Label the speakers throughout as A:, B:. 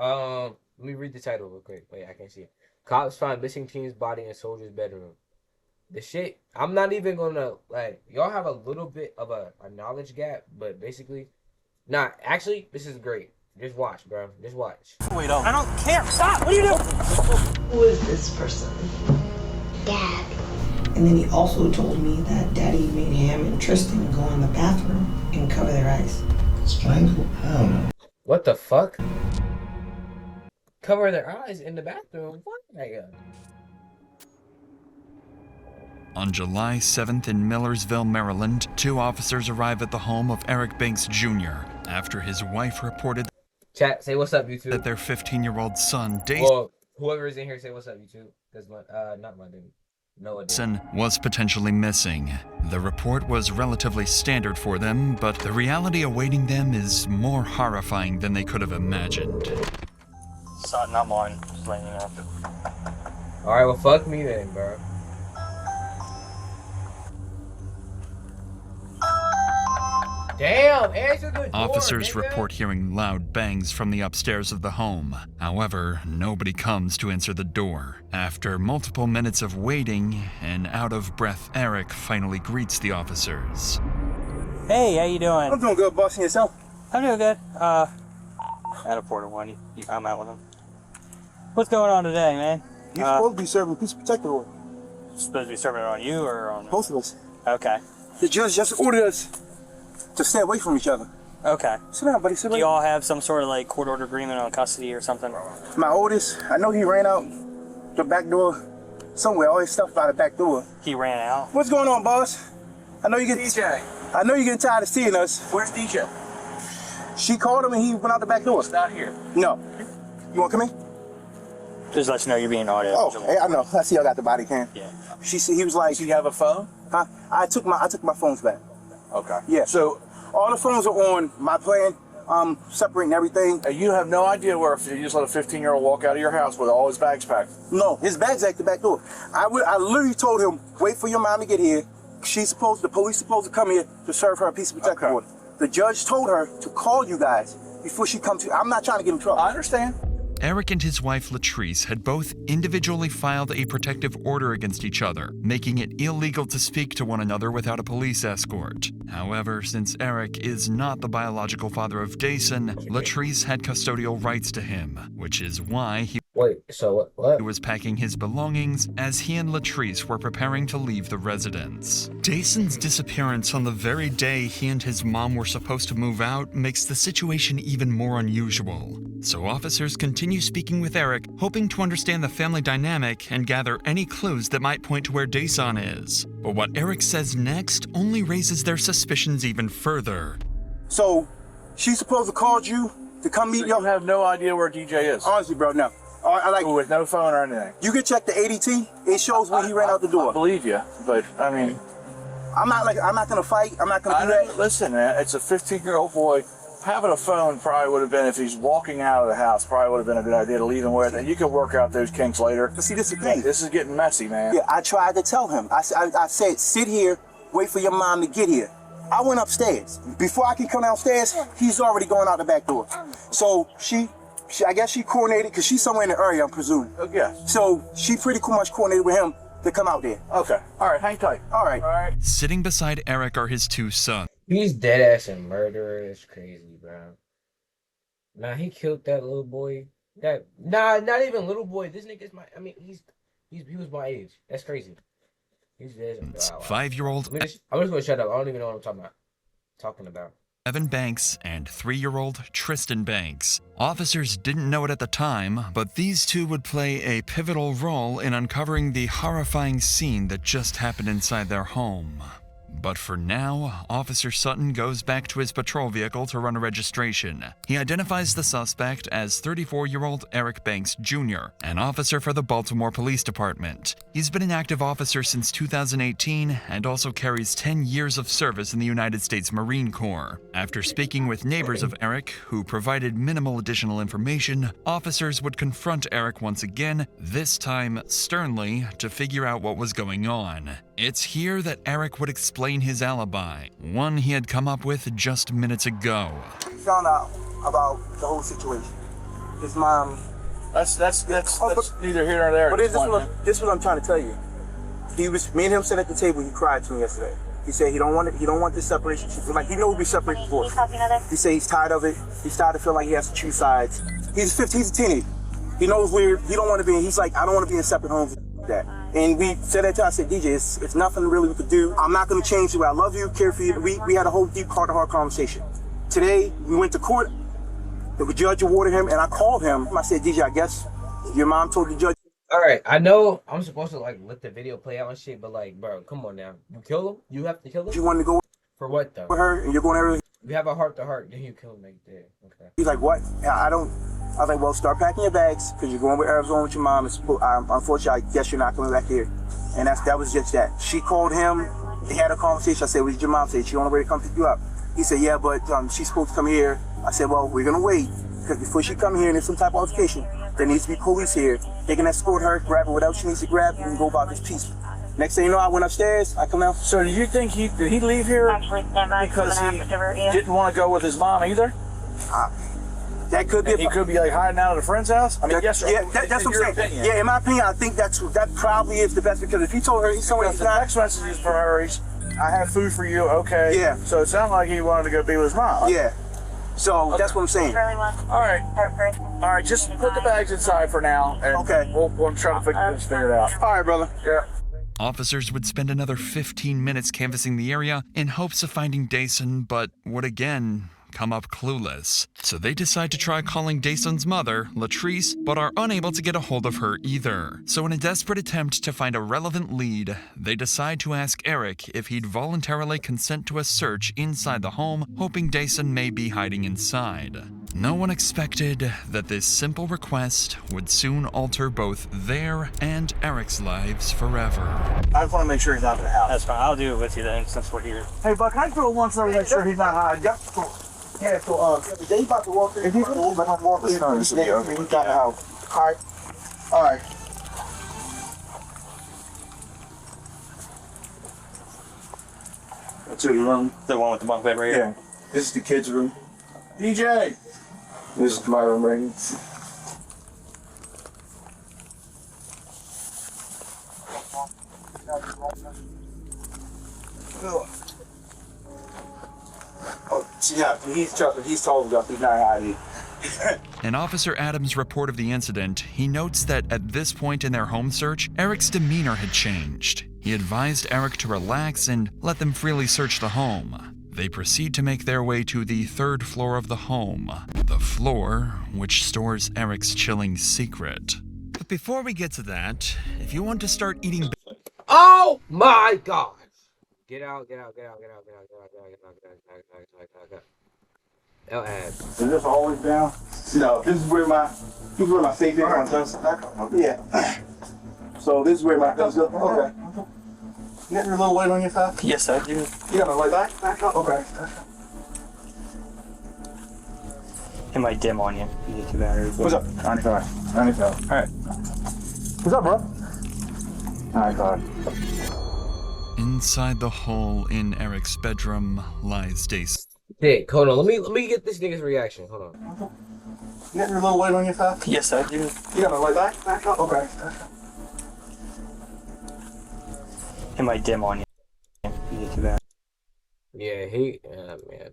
A: Let me read the title real quick. Wait, I can't see it. Cops find missing teen's body in soldier's bedroom. The shit, I'm not even gonna, like, y'all have a little bit of a knowledge gap, but basically, nah, actually, this is great. Just watch, bro. Just watch.
B: Wait, I don't care. Stop! What are you doing?
C: Who is this person?
D: Dad.
C: And then he also told me that Daddy made him and Tristan go in the bathroom and cover their eyes.
E: Strangle? I don't know.
A: What the fuck? Cover their eyes in the bathroom? What?
F: On July 7th in Millersville, Maryland, 2 officers arrive at the home of Eric Banks Jr. after his wife reported
A: Chat, say what's up, YouTube.
F: that their 15-year-old son, Dason,
A: Well, whoever is in here, say what's up, YouTube. Because, not my dude. No,
F: was potentially missing. The report was relatively standard for them, but the reality awaiting them is more horrifying than they could have imagined.
B: Son, not mine. Just letting you know.
A: Alright, well, fuck me then, bro. Damn, answer the door,
F: Officers
A: nigga.
F: report hearing loud bangs from the upstairs of the home. However, nobody comes to answer the door. After multiple minutes of waiting, an out-of-breath Eric finally greets the officers.
B: Hey, how you doing?
G: I'm doing good, boss. And yourself?
B: I'm doing good. I had a porter one. I'm out with him. What's going on today, man?
G: You're supposed to be serving peace protector order.
B: Supposed to be serving it on you or on...
G: Both of us.
B: Okay.
G: The judge just ordered us to stay away from each other.
B: Okay.
G: Sit down, buddy. Sit
B: Do
G: down.
B: you all have some sort of like court order agreement on custody or something?
G: My oldest, I know he ran out the back door somewhere. All his stuff by the back door.
B: He ran out?
G: What's going on, boss? I know you get DJ. I know you're getting tired of seeing us.
H: Where's DJ?
G: She called him and he went out the back door.
H: He's not here.
G: No. You want to come in?
B: Just let you know you're being audio.
G: Oh, hey, I know. I see y'all got the body cam.
B: Yeah.
G: She said he was like,
H: Do you have a phone?
G: huh? I took my phones back.
H: Okay.
G: Yeah.
H: So
G: All the phones are on my plan. Separating everything.
H: you have no idea where if you just let a 15-year-old walk out of your house with all his bags packed.
G: No, his bag's at the back door. I literally told him, wait for your mom to get here. The police supposed to come here to serve her a peace of protection order. The judge told her to call you guys before she comes to. I'm not trying to get in trouble.
H: I understand.
F: Eric and his wife Latrice had both individually filed a protective order against each other, making it illegal to speak to one another without a police escort. However, since Eric is not the biological father of Dason, Latrice had custodial rights to him, which is why he was packing his belongings as he and Latrice were preparing to leave the residence. Dason's disappearance on the very day he and his mom were supposed to move out makes the situation even more unusual. So officers continue speaking with Eric, hoping to understand the family dynamic and gather any clues that might point to where Dason is. But what Eric says next only raises their suspicions even further.
G: So, she's supposed to call you to come meet y'all?
H: You have no idea where DJ is.
G: Honestly, bro, no.
H: With no phone or anything.
G: You can check the ADT. It shows when he ran out the door.
H: I believe you, but I mean,
G: I'm not gonna fight. I'm not gonna do that.
H: Listen, man, it's a 15-year-old boy. Having a phone probably would have been, if he's walking out of the house, probably would have been a good idea to leave him with, and you can work out those kinks later.
G: But see, this is the thing.
H: This is getting messy, man.
G: Yeah, I tried to tell him. I said, sit here, wait for your mom to get here. I went upstairs. Before I can come downstairs, he's already going out the back door. So I guess she coordinated, because she's somewhere in the area, I'm presuming.
H: Yeah.
G: So she pretty much coordinated with him to come out there.
H: Okay. All right, hang tight.
G: All right.
F: Sitting beside Eric are his 2 sons.
A: He's dead ass and murderer. It's crazy, bro. Nah, he killed that little boy. Not even little boy. This nigga's he was my age. That's crazy. He's dead.
F: 5-year-old
A: I'm just gonna shut up. I don't even know what I'm talking about.
F: Evan Banks and 3-year-old Tristan Banks. Officers didn't know it at the time, but these 2 would play a pivotal role in uncovering the horrifying scene that just happened inside their home. But for now, Officer Sutton goes back to his patrol vehicle to run a registration. He identifies the suspect as 34-year-old Eric Banks Jr., an officer for the Baltimore Police Department. He's been an active officer since 2018 and also carries 10 years of service in the United States Marine Corps. After speaking with neighbors of Eric, who provided minimal additional information, officers would confront Eric once again, this time sternly, to figure out what was going on. It's here that Eric would explain his alibi, one he had come up with just minutes ago.
G: We found out about the whole situation. his mom.
H: That's neither here nor there.
G: But this is what I'm trying to tell you. Me and him sat at the table. He cried to me yesterday. He said he don't want this separation. Like he know we'll be separated before. He said he's tired of it. He's tired of feeling like he has to choose sides. He's 15. He's a teenager. He knows he don't want to be. He's like, I don't want to be in separate homes like that. And we said that to him. I said, DJ, it's nothing really we could do. I'm not going to change the way I love you, care for you. We had a whole deep heart-to-heart conversation. Today we went to court. The judge awarded him, and I called him. I said, DJ, I guess your mom told the judge.
A: All right, I know I'm supposed to like let the video play out and shit, but like, bro, come on now. You kill him? You have to kill him?
G: You wanted to go
A: for what though?
G: with her, and you're going everything.
A: We have a heart to heart. Then you kill him like that. Okay.
G: He's like, what? I was like, well, start packing your bags because you're going with Arizona with your mom. Unfortunately, I guess you're not coming back here. And that was just that. She called him. They had a conversation. I said, what did your mom say? She on the way to come pick you up. He said, yeah, but she's supposed to come here. I said, well, we're going to wait because before she come here and there's some type of altercation, there needs to be police here. They can escort her, grab her whatever she needs to grab, and go about this peaceful. Next thing you know, I went upstairs. I come out.
H: So do you think did he leave here because he didn't want to go with his mom either?
G: That could be.
H: He could be like hiding out at a friend's house. I mean, yes, sir.
G: Yeah, that's what I'm saying. Opinion. Yeah, in my opinion, I think that probably is the best because if he told her he's somewhere he's not.
H: Text messages from her. I have food for you. Okay.
G: Yeah.
H: So it sounded like he wanted to go be with his mom.
G: Yeah. So okay. That's what I'm saying.
H: All right. Just put the bags inside for now. And
G: okay.
H: We'll try to figure it out.
G: All right, brother.
H: Yeah.
F: Officers would spend another 15 minutes canvassing the area in hopes of finding Dason, but would again come up clueless. So they decide to try calling Dason's mother, Latrice, but are unable to get a hold of her either. So in a desperate attempt to find a relevant lead, they decide to ask Eric if he'd voluntarily consent to a search inside the home, hoping Dason may be hiding inside. No one expected that this simple request would soon alter both their and Eric's lives forever.
H: I just want to make sure he's not in the house.
B: That's fine. I'll do it with you then, since we're here.
H: Hey, Buck, can I throw once over to make sure he's not hiding? Yep. Cool.
G: Yeah, so they about to walk in. If he's about to walk in, he's got the house. All right.
H: That's your room.
B: The one with the bunk bed right here?
G: Yeah. This is the kids' room.
H: DJ!
G: This is my room right here. Oh, yeah, he's told us he's not hiding.
F: In Officer Adams' report of the incident, he notes that at this point in their home search, Eric's demeanor had changed. He advised Eric to relax and let them freely search the home. They proceed to make their way to the third floor of the home, the floor which stores Eric's chilling secret. But before we get to that, if you want to start eating...
A: Oh my God! Get out.
G: Is this always down? No, this is where my safe is. Yeah. So this is where my guns go. Okay. You got your little light on your side?
B: Yes, I do.
G: You got a light back up? Okay.
B: It might dim on you. You get 2 batteries.
G: What's up? 95.
B: All right.
G: What's up, bro? 95.
F: Inside the hole in Eric's bedroom lies Dason.
A: Dick, hold on. Let me get this nigga's reaction. Hold on.
G: You got your little light on your side?
B: Yes, I do.
G: You got a light back up? Okay.
B: It might dim on you. You get 2 batteries.
A: Yeah, man.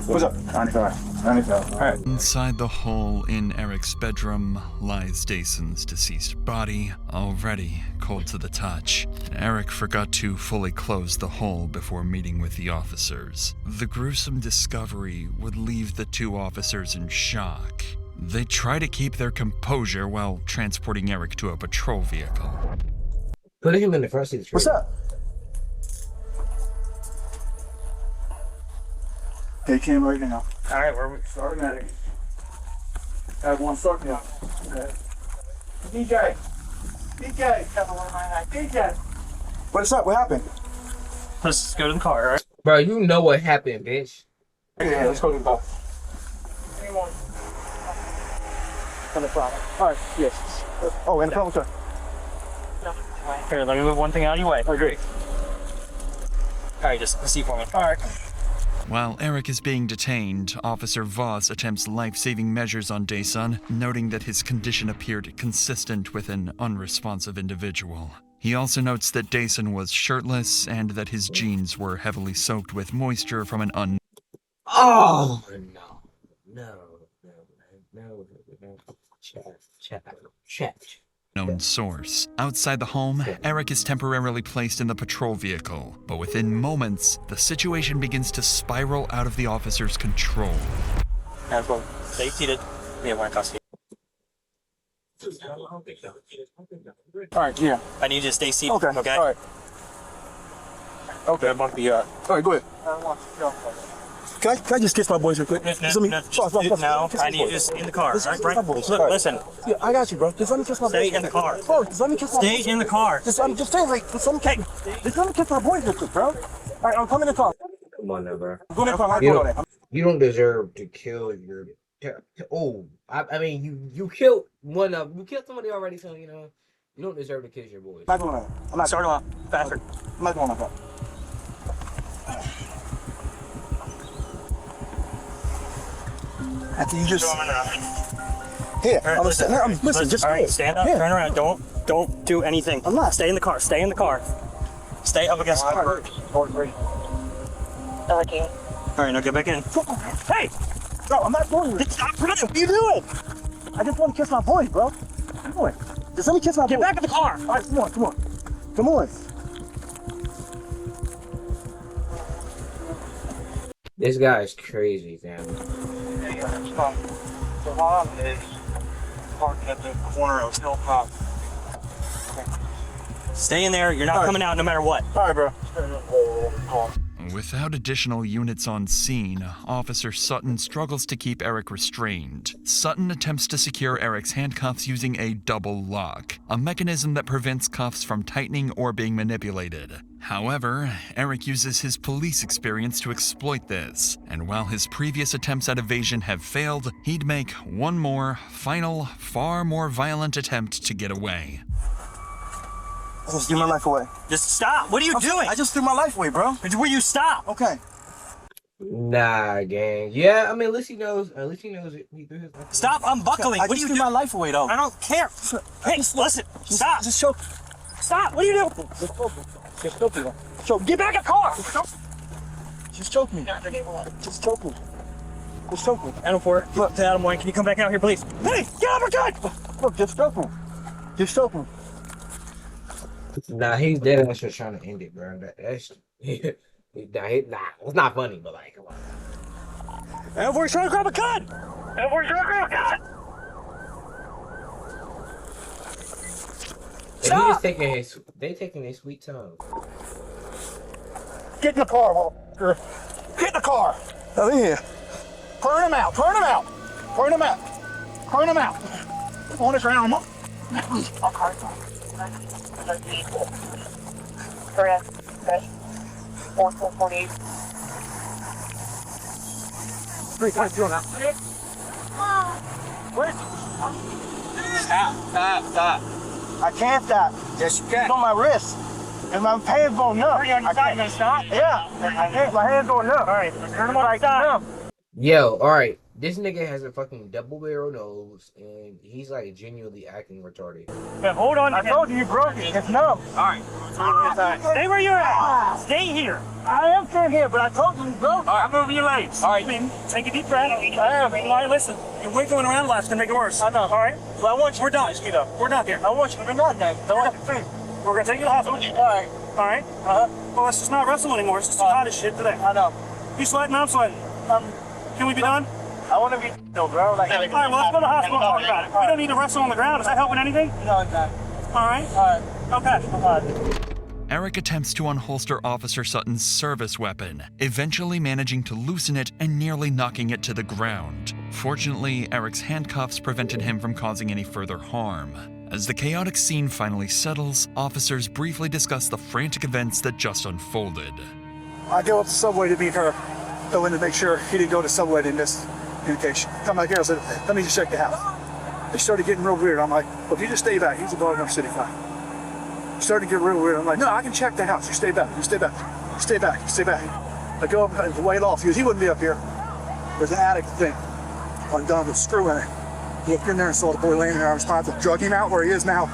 G: What's up? 95.
B: All right.
F: Inside the hole in Eric's bedroom lies Dason's deceased body, already cold to the touch. Eric forgot to fully close the hole before meeting with the officers. The gruesome discovery would leave the 2 officers in shock. They try to keep their composure while transporting Eric to a patrol vehicle.
A: Put him in the front seat.
G: What's up? Hey, Cam, right now.
B: All right, where are we?
G: Starting at it. I have one starting now. Okay. DJ! What's up? What happened?
B: Let's go to the car, all right?
A: Bro, you know what happened, bitch.
G: Yeah, let's go to the car.
B: On the problem.
G: All right, yes. Oh, and the phone, sir.
B: Here, let me move one thing out of your way.
G: Oh, great.
B: All right, just see for me.
G: All right.
F: While Eric is being detained, Officer Voss attempts life-saving measures on Daesun, noting that his condition appeared consistent with an unresponsive individual. He also notes that Daesun was shirtless and that his jeans were heavily soaked with moisture from an
A: Oh no. Chat.
F: unknown source. Outside the home, Eric is temporarily placed in the patrol vehicle, but within moments, the situation begins to spiral out of the officer's control.
B: Stay seated. We have one custody.
H: All right, yeah.
B: I need you to stay seated.
H: Okay.
B: Okay.
H: All right. Okay. All right, go ahead. Can I just kiss my boys real quick?
B: No,
H: Just let me.
B: no, I need you to stay in the car.
H: Just
B: Right,
H: kiss
B: right.
H: my boys.
B: Look,
H: All right.
B: listen.
H: Yeah, I got you, bro. Just let me kiss my boys.
B: Stay in the car.
H: Bro, just let me kiss my boys.
B: Stay in the car.
H: Just let me kiss my boys real quick, bro. All right, I'm coming in the car.
A: Come on now, bro.
H: Go in the car.
A: You don't deserve to kill your. I mean, you killed you killed somebody already, so you know you don't deserve to kill your boys.
H: I'm not doing that. I'm not.
B: Start him up. Faster.
H: I'm not doing that. After you just. Here, listen, just
B: all right, stand up,
H: here.
B: turn around. Don't do anything.
H: I'm not.
B: Stay in the car. Stay in the car. Stay up against the car.
D: Okay.
B: All right, now get back in.
H: Hey! Bro, I'm not doing it.
B: Stop running.
H: What are you doing? I just want to kiss my boys, bro. Come on. Just let me kiss my boys.
B: Get back in the car.
H: All right, come on. Come on.
A: This guy is crazy, fam.
B: The mom is parking at the corner of Hilltop. Stay in there. You're not coming out no matter what.
H: All right, bro.
F: Without additional units on scene, Officer Sutton struggles to keep Eric restrained. Sutton attempts to secure Eric's handcuffs using a double lock, a mechanism that prevents cuffs from tightening or being manipulated. However, Eric uses his police experience to exploit this, and while his previous attempts at evasion have failed, he'd make one more, final, far more violent attempt to get away.
H: I just threw my life away.
B: Just stop. What are you doing?
H: I just threw my life away, bro.
B: Will you stop?
H: Okay.
A: Nah, gang. Yeah, I mean, at least he knows. At least he knows it. He threw his life
B: Stop unbuckling.
H: I
B: What are
H: just
B: you
H: threw
B: doing?
H: my life away, though.
B: I don't care. Hey, listen. Stop.
H: Just choke.
B: Stop. What are you doing?
H: Just choke me.
B: Choke. Get back in the car.
H: Just choke me. Just choke me. Just choke me.
B: Adam 4. Look, to Adam 1. Can you come back out here, please? Hey, get up, gun.
H: Look, just choke me. Just choke me.
A: Nah, he's dead ass just trying to end it, bro. That's it's not funny, but like, come on.
B: Adam 4's trying to grab a gun. Adam 4's trying to grab a gun.
A: Stop! They taking their sweet time.
H: Get in the car, Walter. Get in the car. Now in here. Turn him out. Turn him out. Turn him out. Turn him out. On this round.
D: Correct. Okay. 4448.
H: 3 times you now. Where's Stop. I can't stop. Yes, you can. It's on my wrist. And my hands going numb. Are you on your side? You gonna stop? Yeah. My hands going numb. All right. Turn them on. Stop.
A: Yo, all right. This nigga has a fucking double barrel nose, and he's like genuinely acting retarded.
B: But hold on.
H: I told you broke it. It's numb.
B: All right. Stay where you're at. Stay here.
H: I am staying here, but I told you broke.
B: All right, I'm moving your legs. All right. Take a deep breath.
H: I am.
B: All right, listen. Your weight going around last can make it worse.
H: I know.
B: All right.
H: Well, I want you.
B: We're done. We're done here.
H: I want you to be not done. I want you to think.
B: We're gonna take you to the hospital.
H: All right.
B: All right. Well, let's just not wrestle anymore. It's just too hot as shit today.
H: I know.
B: You sweating? I'm sweating. Can we be done?
H: I want to be no, bro. Like,
B: all right. Well, let's go to the hospital and talk about it. We don't need to wrestle on the ground. Is that helping anything?
H: No, it's not.
B: All right.
H: All right.
B: Okay.
H: All right.
F: Eric attempts to unholster Officer Sutton's service weapon, eventually managing to loosen it and nearly knocking it to the ground. Fortunately, Eric's handcuffs prevented him from causing any further harm. As the chaotic scene finally settles, officers briefly discuss the frantic events that just unfolded.
I: I go up to Subway to meet her, go in to make sure he didn't go to Subway in this communication. Come back here, I said, let me just check the house. They started getting real weird. I'm like, well, if you just stay back, he's a Baltimore City guy. Started to get real weird. I'm like, no, I can check the house. You stay back. You stay back. You stay back. You stay back. I go up and weigh it off. He wouldn't be up here. There's an attic thing undone with a screw in it. Looked in there and saw the boy laying there. I was trying to drug him out where he is now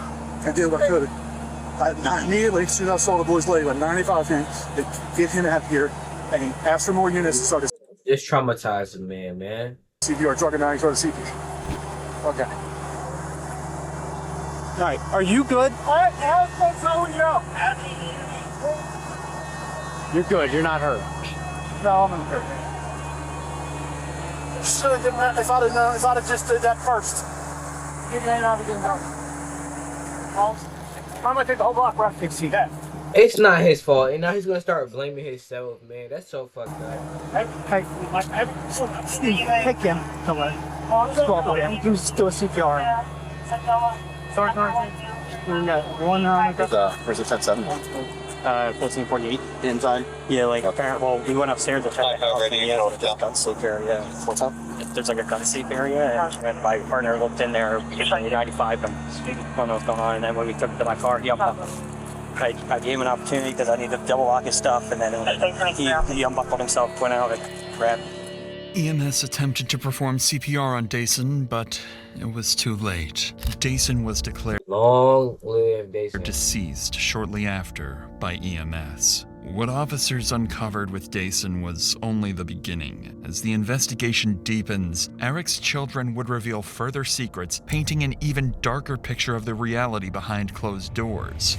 I: and did what I could. I immediately, as soon as I saw the boy's leg, with 95 hands, to get him out of here and ask for more units and started.
A: Just traumatized the man.
I: CPR, drug him out, he started CPR. Okay. All right, are you good?
H: You're good. You're not hurt.
I: No, I'm hurt. Should have done that. If I'd have known, if I'd have just did that first. You may not have been hurt. I'm gonna take the whole block where I can see that.
A: It's not his fault, and now he's gonna start blaming himself, man. That's so fucked up.
H: Hey, Steve, take him. Come on. Just walk with him. Just do a CPR. Sorry,
G: Where's the 10-7?
B: 1448
G: Inside?
B: Yeah, like apparently, well, we went upstairs to check the house and he had a gun sleep area.
G: What's up?
B: There's like a gun sleep area, and my partner looked in there, 95, and I don't know what's going on. And then when we took it to my car, I gave him an opportunity because I needed to double lock his stuff, and then he unbuckled himself, went out and grabbed.
F: EMS attempted to perform CPR on Dason, but it was too late. Dason was declared
A: Long live Dason.
F: deceased shortly after by EMS. What officers uncovered with Dason was only the beginning. As the investigation deepens, Eric's children would reveal further secrets, painting an even darker picture of the reality behind closed doors.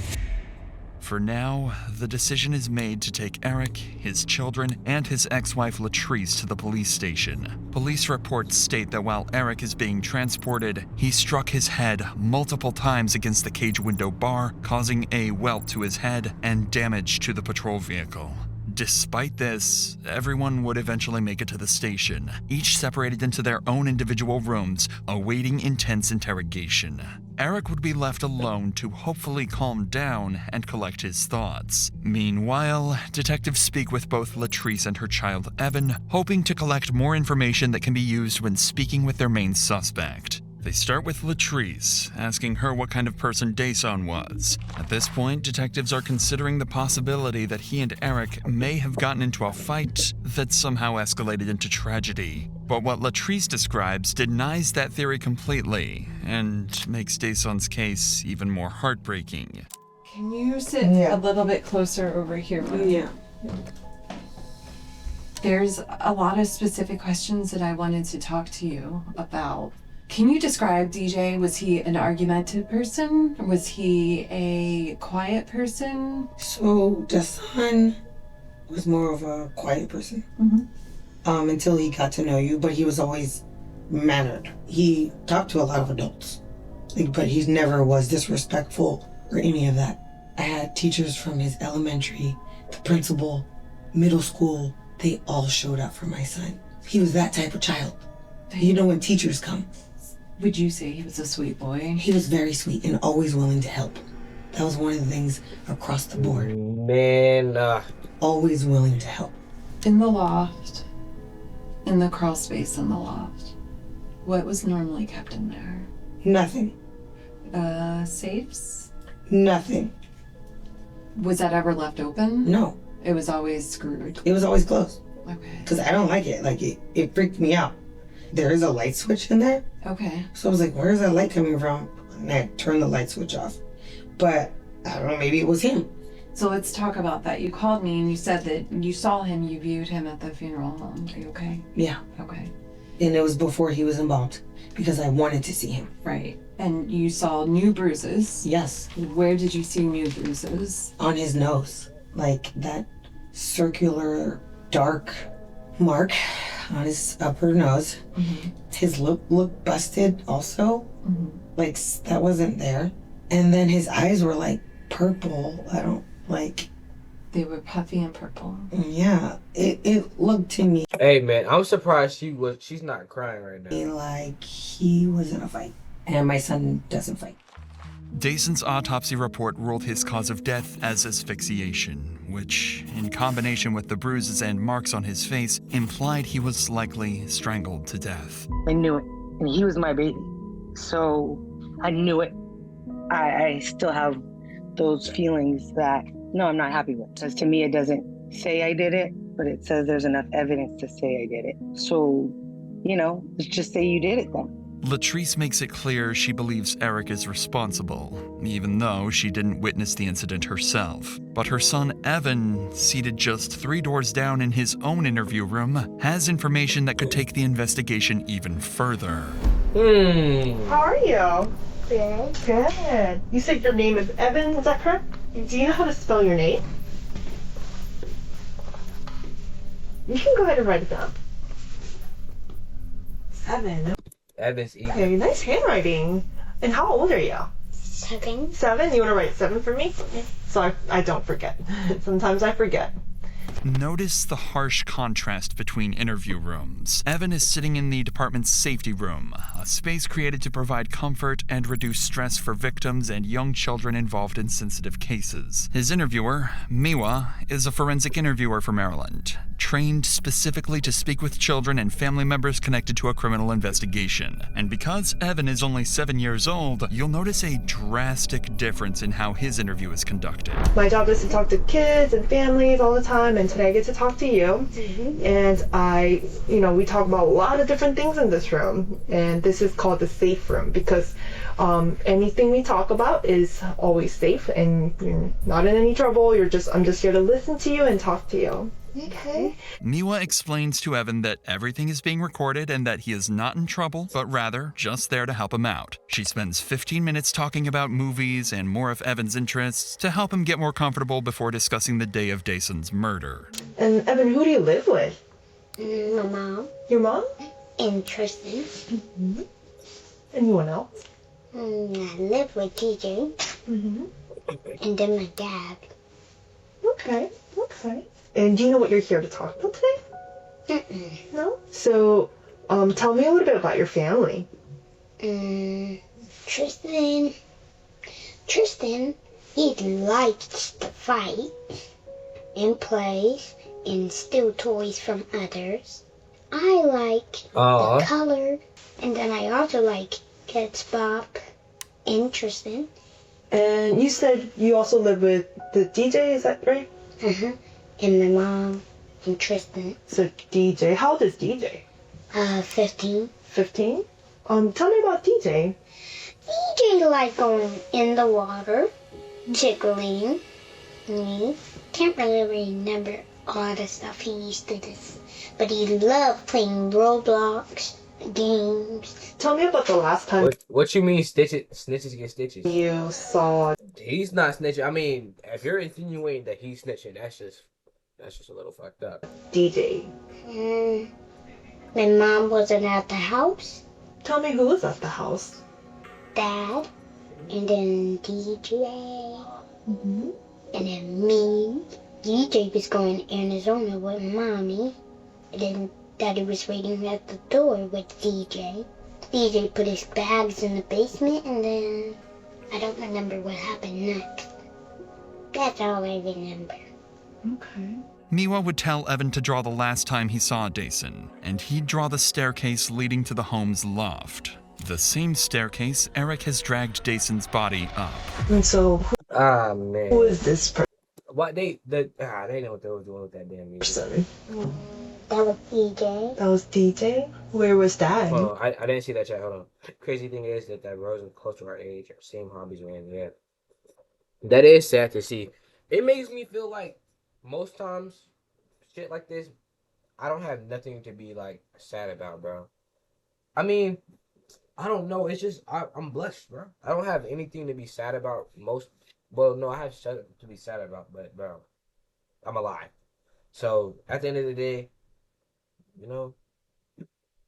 F: For now, the decision is made to take Eric, his children, and his ex-wife Latrice to the police station. Police reports state that while Eric is being transported, he struck his head multiple times against the cage window bar, causing a welt to his head and damage to the patrol vehicle. Despite this, everyone would eventually make it to the station, each separated into their own individual rooms, awaiting intense interrogation. Eric would be left alone to hopefully calm down and collect his thoughts. Meanwhile, detectives speak with both Latrice and her child Evan, hoping to collect more information that can be used when speaking with their main suspect. They start with Latrice, asking her what kind of person Dason was. At this point, detectives are considering the possibility that he and Eric may have gotten into a fight that somehow escalated into tragedy. But what Latrice describes denies that theory completely, and makes Dason's case even more heartbreaking.
J: Can you sit a little bit closer over here, please?
C: Yeah.
J: There's a lot of specific questions that I wanted to talk to you about. Can you describe DJ? Was he an argumentative person? Was he a quiet person?
C: So the son was more of a quiet person. Until he got to know you, but he was always mannered. He talked to a lot of adults, but he never was disrespectful or any of that. I had teachers from his elementary, the principal, middle school, they all showed up for my son. He was that type of child. You know when teachers come.
J: Would you say he was a sweet boy?
C: He was very sweet and always willing to help. That was one of the things across the board.
A: Man,
C: Always willing to help.
J: In the loft, in the crawl space in the loft, what was normally kept in there?
C: Nothing.
J: Safes?
C: Nothing.
J: Was that ever left open?
C: No.
J: It was always screwed.
C: It was always closed.
J: Okay.
C: Because I don't like it. It freaked me out. There is a light switch in there.
J: Okay.
C: So I was like, where's that light coming from? And I turned the light switch off. But I don't know, maybe it was him.
J: So let's talk about that. You called me and you said that you saw him, you viewed him at the funeral home. Are you okay?
C: Yeah.
J: Okay.
C: And it was before he was embalmed because I wanted to see him.
J: Right. And you saw new bruises.
C: Yes.
J: Where did you see new bruises?
C: On his nose. Like that circular dark mark on his upper nose. His lip looked busted also. Like that wasn't there. And then his eyes were like purple. I don't like.
J: They were puffy and purple.
C: Yeah, it looked to me.
A: hey man, I'm surprised she's not crying right now.
C: Like he was in a fight. And my son doesn't fight.
F: Dason's autopsy report ruled his cause of death as asphyxiation, which, in combination with the bruises and marks on his face, implied he was likely strangled to death.
K: I knew it, and he was my baby. So I knew it. I still have those feelings that, no, I'm not happy with. Because to me, it doesn't say I did it. but it says there's enough evidence to say I did it. So, let's just say you did it then.
F: Latrice makes it clear she believes Eric is responsible, even though she didn't witness the incident herself. But her son Evan, seated just 3 doors down in his own interview room, has information that could take the investigation even further.
L: How are you? Good. Good. You said your name is Evan, is that correct? Do you know how to spell your name? You can go ahead and write it down. 7.
A: Evan's eager.
L: Okay, nice handwriting. And how old are you?
M: 7.
L: 7? You want to write 7 for me? So I don't forget. Sometimes I forget.
F: Notice the harsh contrast between interview rooms. Evan is sitting in the department's safety room, a space created to provide comfort and reduce stress for victims and young children involved in sensitive cases. His interviewer, Miwa, is a forensic interviewer from Maryland, trained specifically to speak with children and family members connected to a criminal investigation. And because Evan is only 7 years old, you'll notice a drastic difference in how his interview is conducted.
L: My job is to talk to kids and families all the time, and today I get to talk to you. And we talk about a lot of different things in this room, and this is called the safe room because anything we talk about is always safe, and you're not in any trouble. I'm just here to listen to you and talk to you. Okay.
F: Miwa explains to Evan that everything is being recorded and that he is not in trouble, but rather just there to help him out. She spends 15 minutes talking about movies and more of Evan's interests to help him get more comfortable before discussing the day of Dason's murder.
L: And Evan, who do you live with?
M: My mom.
L: Your mom?
M: And Tristan.
L: Mm-hmm. Anyone else?
M: I live with DJ.
L: Mm-hmm.
M: And then my dad.
L: Okay. And do you know what you're here to talk about today? No? So, tell me a little bit about your family.
M: Tristan, he likes to fight and play and steal toys from others. I like the color, and then I also like Kids Bob and Tristan.
L: And you said you also live with the DJ, is that right?
M: Uh-huh. And my mom and Tristan.
L: So DJ, how old is DJ?
M: 15.
L: 15? Tell me about DJ.
M: DJ like going in the water, tickling me. Can't really remember all the stuff he used to do. But he loved playing Roblox games.
L: Tell me about the last time
A: What you mean snitches get stitches?
L: you saw...
A: He's not snitching. I mean, if you're insinuating that he's snitching, that's just a little fucked up.
L: DJ.
M: My mom wasn't at the house.
L: Tell me who was at the house.
M: Dad. And then DJ.
L: Mm-hmm.
M: And then me. DJ was going to Arizona with Mommy. And then Daddy was waiting at the door with DJ. DJ put his bags in the basement, and then I don't remember what happened next. That's all I remember.
L: Okay.
F: Miwa would tell Evan to draw the last time he saw Dason, and he'd draw the staircase leading to the home's loft. The same staircase Eric has dragged Dason's body up.
L: And so,
A: Man.
L: who is this
A: What they know what they were doing with that damn music.
L: person?
M: That was DJ.
L: That was DJ? Where was Dad?
A: Well, I didn't see that chat. Hold on. Crazy thing is that Rose is close to our age, our same hobbies, man. Yeah. That is sad to see. It makes me feel like most times, shit like this, I don't have nothing to be like sad about, bro. I mean, I don't know. It's just I'm blessed, bro. I don't have anything to be sad about. Well, no, I have stuff to be sad about, but bro, I'm alive. So at the end of the day,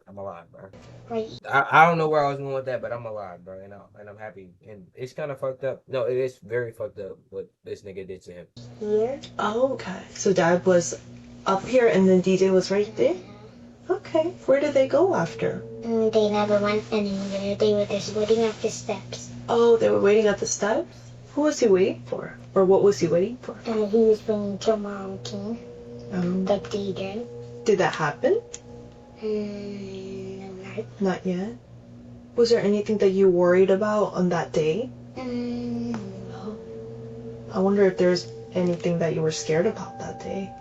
A: I'm alive, bro.
M: Right.
A: I don't know where I was going with that, but I'm alive, bro, and I'm happy. And it's kind of fucked up. No, it is very fucked up what this nigga did to him.
M: Here.
L: Oh, okay. So Dad was up here and then DJ was right there? Okay. Where did they go after?
M: They never went anywhere. They were just waiting at the steps.
L: Oh, they were waiting at the steps? Who was he waiting for? Or what was he waiting for?
M: And he was bringing to Mom King. The DJ.
L: Did that happen?
M: No,
L: Not yet. Was there anything that you worried about on that day?
M: no.
L: I wonder if there's anything that you were scared about that day.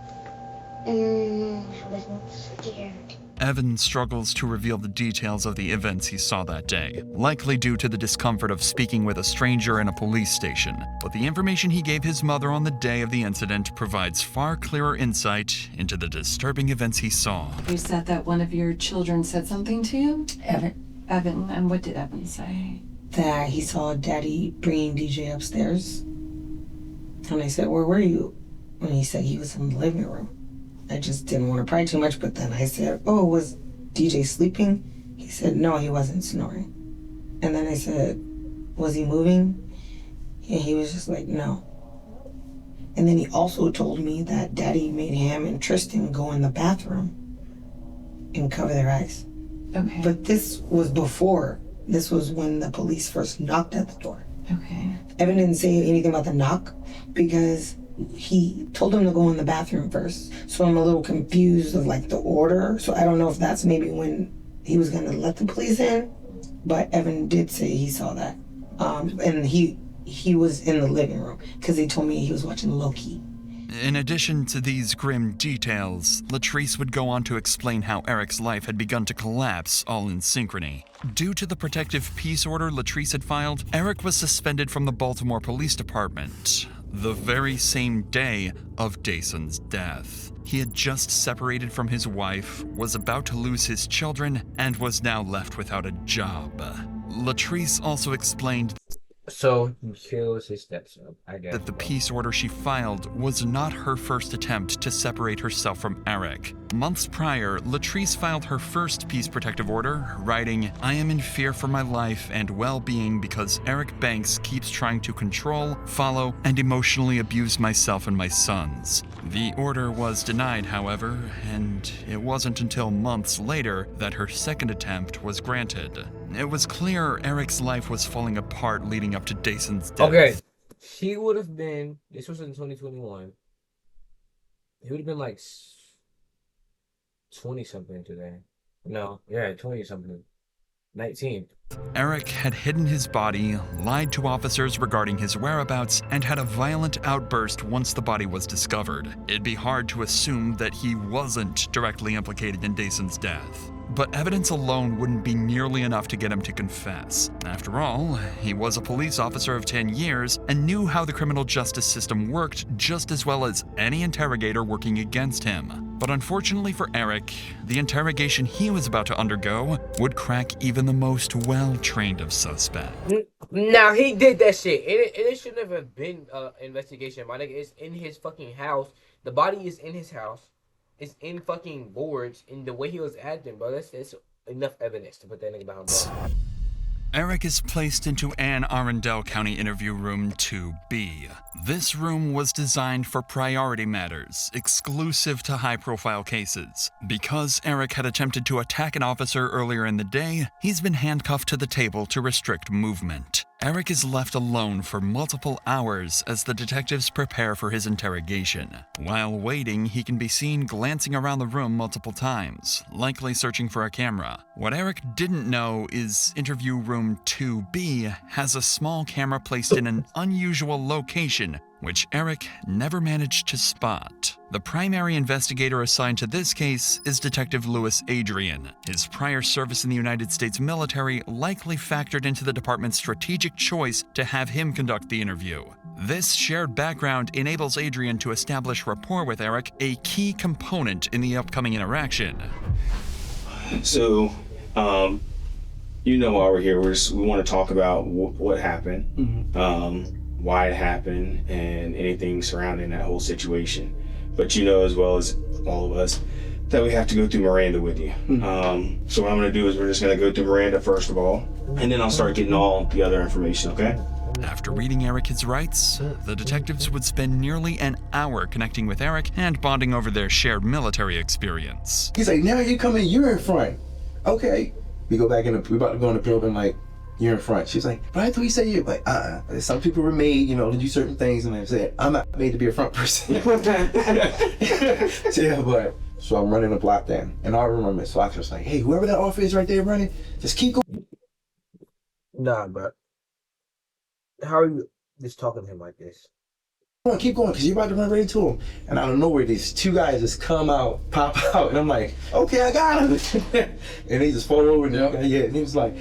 M: I wasn't scared.
F: Evan struggles to reveal the details of the events he saw that day, likely due to the discomfort of speaking with a stranger in a police station. But the information he gave his mother on the day of the incident provides far clearer insight into the disturbing events he saw.
J: You said that one of your children said something to you?
C: Evan.
J: Evan, and what did Evan say?
C: That he saw Daddy bringing DJ upstairs. And I said, where were you? And he said he was in the living room. I just didn't want to pry too much, but then I said, oh, was DJ sleeping? He said, no, he wasn't snoring. And then I said, was he moving? And he was just like, no. And then he also told me that Daddy made him and Tristan go in the bathroom and cover their eyes.
J: Okay.
C: But this was before. This was when the police first knocked at the door.
J: Okay.
C: Evan didn't say anything about the knock because he told him to go in the bathroom first. So I'm a little confused of like the order. So I don't know if that's maybe when he was going to let the police in. But Evan did say he saw that. And he was in the living room because he told me he was watching Loki.
F: In addition to these grim details, Latrice would go on to explain how Eric's life had begun to collapse all in synchrony. Due to the protective peace order Latrice had filed, Eric was suspended from the Baltimore Police Department the very same day of Dason's death. He had just separated from his wife, was about to lose his children, and was now left without a job. Latrice also explained
A: So he kills his stepson, I guess.
F: that the peace order she filed was not her first attempt to separate herself from Eric. Months prior, Latrice filed her first peace protective order, writing, "I am in fear for my life and well-being because Eric Banks keeps trying to control, follow, and emotionally abuse myself and my sons." The order was denied, however, and it wasn't until months later that her second attempt was granted. It was clear Eric's life was falling apart leading up to Dason's death.
A: Okay, he would have been, this was in 2021, he would have been like 20-something today. No, yeah, 20-something. 19.
F: Eric had hidden his body, lied to officers regarding his whereabouts, and had a violent outburst once the body was discovered. It'd be hard to assume that he wasn't directly implicated in Dason's death. But evidence alone wouldn't be nearly enough to get him to confess. After all, he was a police officer of 10 years and knew how the criminal justice system worked just as well as any interrogator working against him. But unfortunately for Eric, the interrogation he was about to undergo would crack even the most well-trained of suspects.
A: Now, he did that shit. It shouldn't have been an investigation, my nigga. It's in his fucking house. The body is in his house. It's in fucking boards, and the way he was acting, bro, that's enough evidence to put that nigga behind bars.
F: Eric is placed into Anne Arundel County Interview Room 2B. This room was designed for priority matters, exclusive to high-profile cases. Because Eric had attempted to attack an officer earlier in the day, he's been handcuffed to the table to restrict movement. Eric is left alone for multiple hours as the detectives prepare for his interrogation. While waiting, he can be seen glancing around the room multiple times, likely searching for a camera. What Eric didn't know is Interview Room 2B has a small camera placed in an unusual location, which Eric never managed to spot. The primary investigator assigned to this case is Detective Louis Adrian. His prior service in the United States military likely factored into the department's strategic choice to have him conduct the interview. This shared background enables Adrian to establish rapport with Eric, a key component in the upcoming interaction.
N: So, you know why we're here. We want to talk about what happened, why it happened, and anything surrounding that whole situation. But you know as well as all of us that we have to go through Miranda with you. So what I'm going to do is we're just going to go through Miranda first of all, and then I'll start getting all the other information, okay?
F: After reading Eric his rights, the detectives would spend nearly an hour connecting with Eric and bonding over their shared military experience.
E: He's like, now you come in, you're in front. Okay. We go back we about to go in the building, like, you're in front. She's like, but I thought you said you like, some people were made, to do certain things, and I said, I'm not made to be a front person. So I'm running the block down, and I remember, so I was like, hey, whoever that officer is right there running, just keep going.
A: Nah, but how are you just talking to him like this?
E: keep going, because you're about to run right into him. And out of nowhere, these two guys just come out, pop out, and I'm like, okay, I got him. And they just fall over, and and he was like,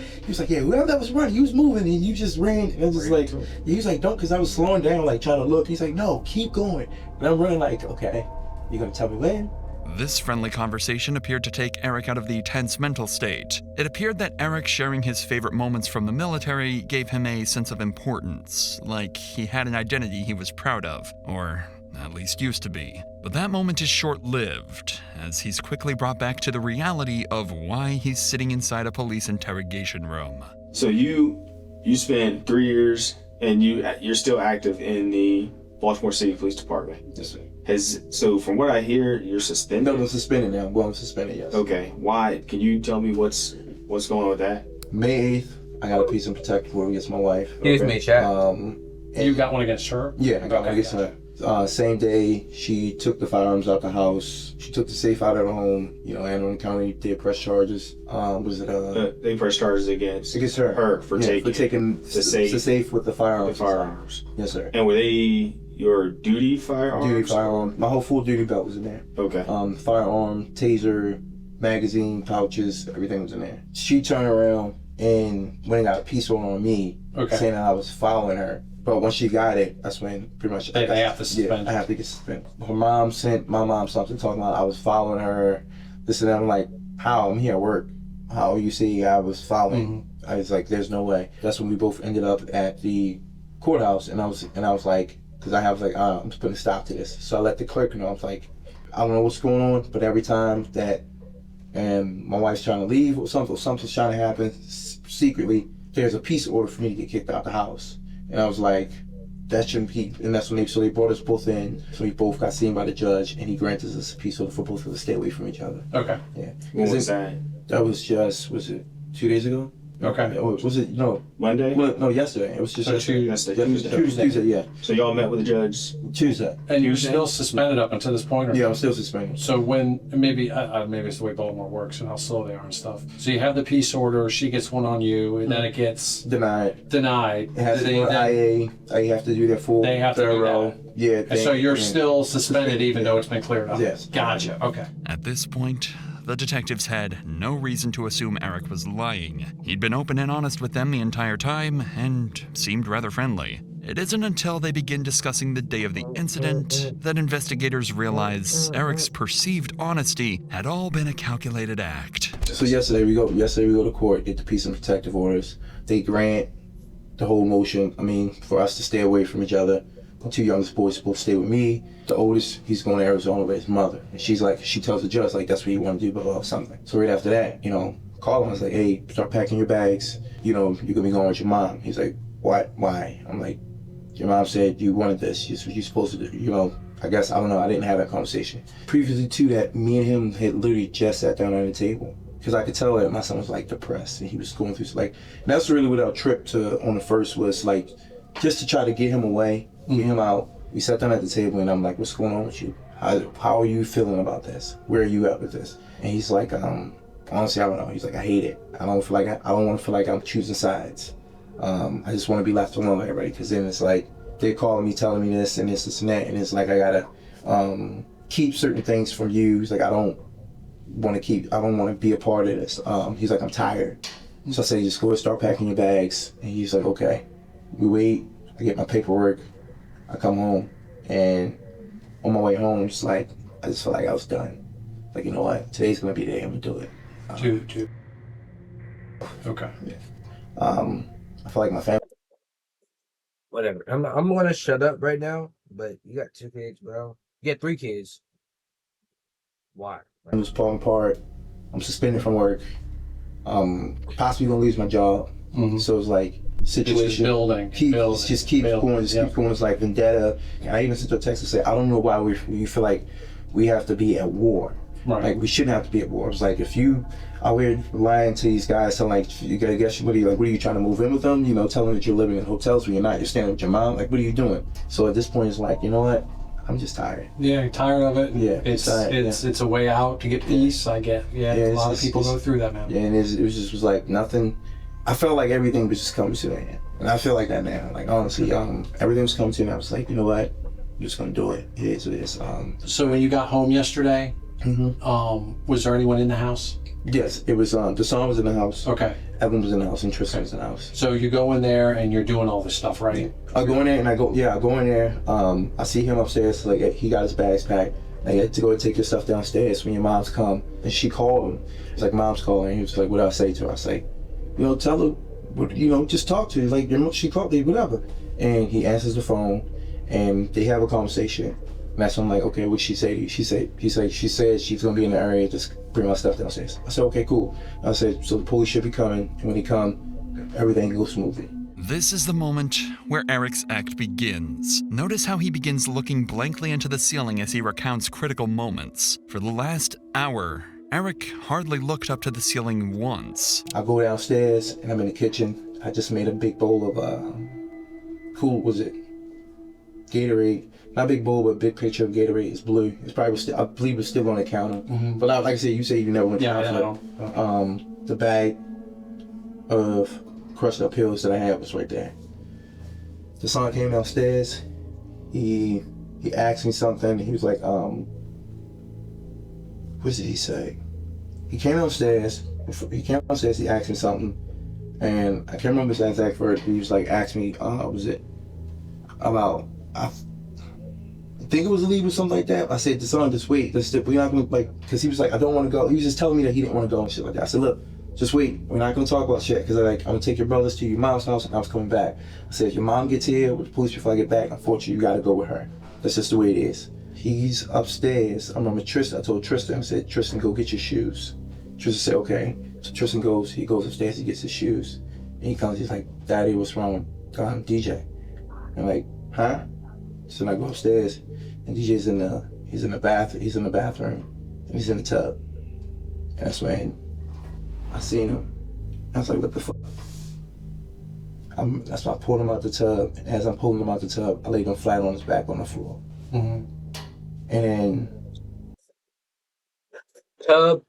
E: yeah, whoever that was running, he was moving, and you just ran. And I was just like, he was like, don't, because I was slowing down, like trying to look. He's like, no, keep going. And I'm running like, okay, you gonna tell me when?
F: This friendly conversation appeared to take Eric out of the tense mental state. It appeared that Eric sharing his favorite moments from the military gave him a sense of importance, like he had an identity he was proud of, or at least used to be. But that moment is short-lived, as he's quickly brought back to the reality of why he's sitting inside a police interrogation room.
N: So you spent 3 years, and you're still active in the Baltimore City Police Department.
E: Yes, sir.
N: So from what I hear, you're suspended?
E: No, I'm suspended now. I'm going suspended, yes.
N: Okay. Why? Can you tell me what's going on with that?
E: May 8th, I got a piece of protective order against my wife.
A: Here's me, chat.
B: You got one against her?
E: Yeah, I got one against her. Same day, she took the firearms out the house. She took the safe out of the home. You know, Anne Arundel County did press charges.
N: They press charges against
E: her.
N: Her for taking
E: the safe with the firearms.
N: The firearms.
E: Yes, sir.
N: And were they your duty firearms?
E: Duty firearm. My whole full duty belt was in there.
N: Okay.
E: Firearm, taser, magazine, pouches, everything was in there. She turned around and went and got a piece on me, saying that I was following her. But once she got it, that's when pretty much
B: they have to suspend.
E: Yeah, I have to get suspended. Her mom sent my mom something talking about I was following her. This and that. I'm like, how? I'm here at work. How you see I was following? I was like, there's no way. That's when we both ended up at the courthouse, and I was like, because I was like, I'm just putting a stop to this. So I let the clerk know. I was like, I don't know what's going on, but every time that my wife's trying to leave or something's trying to happen secretly, there's a peace order for me to get kicked out the house. And I was like, that shouldn't be. And that's when they brought us both in. So we both got seen by the judge, and he granted us a peace order for both of us to stay away from each other.
B: Okay.
E: Yeah.
N: When was that?
E: That was just, was it 2 days ago?
B: Okay.
E: Was it, no.
N: Monday?
E: Well, no, yesterday. It was just
N: Tuesday.
E: Yeah.
N: So y'all met with the judge?
E: Tuesday.
B: And you're still suspended up until this point? Or
E: yeah, I'm still suspended.
B: So when, maybe it's the way Baltimore works and how slow they are and stuff. So you have the peace order, she gets one on you, and then it gets...
E: Denied.
B: It
E: has to go to IA. You have to do their full
B: They have to do that.
E: Yeah.
B: And so you're still suspended even though it's been cleared up?
E: Yes.
B: Gotcha, okay.
F: At this point, the detectives had no reason to assume Eric was lying. He'd been open and honest with them the entire time and seemed rather friendly. It isn't until they begin discussing the day of the incident that investigators realize Eric's perceived honesty had all been a calculated act.
E: So yesterday we go to court, get the peace and protective orders. They grant the whole motion, for us to stay away from each other. The two youngest boys supposed to stay with me. The oldest, he's going to Arizona with his mother. And she tells the judge, that's what you want to do, blah, something. So right after that, call him. I was like, hey, start packing your bags. You're going to be going with your mom. He's like, what? Why? I'm like, your mom said you wanted this. You're supposed to do, I guess, I don't know. I didn't have that conversation. Previously to that, me and him had literally just sat down at the table. Because I could tell that my son was depressed and he was going through, and that's really what our trip on the first was, just to try to get him away. Get him out. We sat down at the table and I'm like, what's going on with you? How are you feeling about this? Where are you at with this? And he's like, honestly, I don't know. He's like, I hate it. I don't want to feel like I'm choosing sides. I just want to be left alone with everybody, because then it's they're calling me, telling me this and this and that, and it's I gotta keep certain things from you. He's like, I don't want to be a part of this. He's like, I'm tired. So I say, just go and start packing your bags. And he's like, okay. We wait. I get my paperwork. I come home, and on my way home, I just feel like I was done. You know what? Today's gonna be the day I'm gonna do it.
B: Okay.
E: Yeah. I feel like my family.
A: Whatever. I'm gonna shut up right now. But you got 2 kids, bro. You got 3 kids. Why?
E: I was falling apart. I'm suspended from work. Possibly gonna lose my job. So it's situation
B: building.
E: Just keep going. It's like vendetta. And I even sent a text to say, I don't know why we feel like we have to be at war.
B: Right.
E: We shouldn't have to be at war. It's if you out here lying to these guys, telling you gotta guess what are you trying to move in with them? Telling that you're living in hotels when you're not. You're staying with your mom. What are you doing? So at this point, it's you know what? I'm just tired.
B: Yeah, you're tired of it.
E: Yeah,
B: it's a way out to get peace. I get. Yeah, a lot of people go through that, man.
E: Yeah, and it was nothing. I felt like everything was just coming to an end. And I feel like that now. Honestly, everything was coming to an end. I was like, you know what? just gonna do it. It is what it is.
O: So when you got home yesterday, was there anyone in the house?
E: Yes, it was. Deshaun was in the house.
O: Okay.
E: Evan was in the house, and Tristan was in the house.
O: So you go in there and you're doing all this stuff, right?
E: I go in there and I go in there. I see him upstairs. Like he got his bags packed. I had to go and take your stuff downstairs when your mom's come. And she called him. It's like, mom's calling. He was like, what do I say to her? I say, tell her, just talk to her. Like, she called me, whatever. And he answers the phone, and they have a conversation. And that's when I'm like, okay, what'd she say to you? She said she's gonna be in the area, just bring my stuff downstairs. I said, okay, cool. I said, so the police should be coming, and when they come, everything goes smoothly.
F: This is the moment where Eric's act begins. Notice how he begins looking blankly into the ceiling as he recounts critical moments. For the last hour, Eric hardly looked up to the ceiling once.
E: I go downstairs and I'm in the kitchen. I just made a big bowl of Gatorade. Not big bowl, but big picture of Gatorade. It's blue. It's probably still, I believe it's still on the counter. But like I said, you say you never went to the hospital. The bag of crushed up pills that I had was right there. The son came downstairs. He asked me something. He was like, what did he say? He came downstairs. He asked me something, and I can't remember his exact words. He was like, asked me, was it about? I think it was a leave or something like that. I said, the son, just wait. We're not gonna because he was like, I don't want to go. He was just telling me that he didn't want to go and shit like that. I said, look, just wait. We're not gonna talk about shit because I'm gonna take your brothers to your mom's house and I was coming back. I said, if your mom gets here with the police before I get back, unfortunately, you gotta go with her. That's just the way it is. He's upstairs. I remember Tristan. I told Tristan, I said, Tristan, go get your shoes. Tristan said, okay. So Tristan goes upstairs, he gets his shoes. And he comes, he's like, Daddy, what's wrong with DJ? I'm like, huh? So I go upstairs and DJ's in the bathroom, and he's in the tub. And that's when I seen him. I was like, what the fuck? That's why I pulled him out the tub, and as I'm pulling him out the tub, I laid him flat on his back on the floor. And then
A: tub,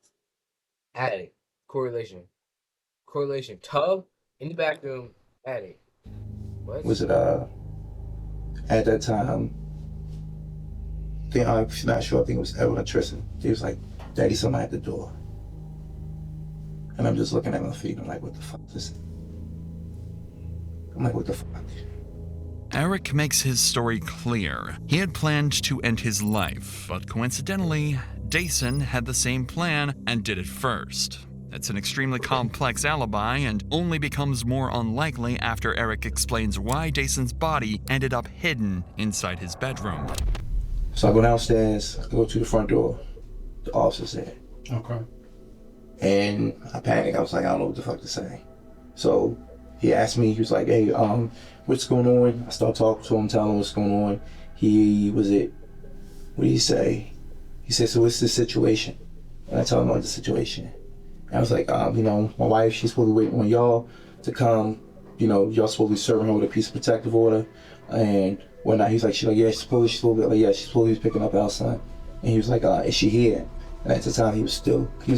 A: attic, correlation, tub in the bathroom, attic. What
E: was it? At that time, I'm not sure. I think it was Evan or Tristan. He was like, "Daddy, somebody at the door," and I'm just looking at my feet. I'm like, "What the fuck is this?" I'm like, "What the fuck?"
F: Eric makes his story clear. He had planned to end his life, but coincidentally, Dason had the same plan and did it first. It's an extremely complex alibi and only becomes more unlikely after Eric explains why Dason's body ended up hidden inside his bedroom.
E: So I go downstairs, I go to the front door, the officer's there.
O: Okay.
E: And I panic, I was like, I don't know what the fuck to say. So he asked me, he was like, hey, what's going on? I start talking to him, telling him what's going on. What did he say? He said, so what's the situation? And I tell him about the situation. And I was like, my wife, she's supposed to wait on y'all to come. Y'all supposed to be serving her with a piece of protective order. And whatnot. He's like, yeah, she's supposed to be picking up our son. And he was like, is she here? And at the time, he was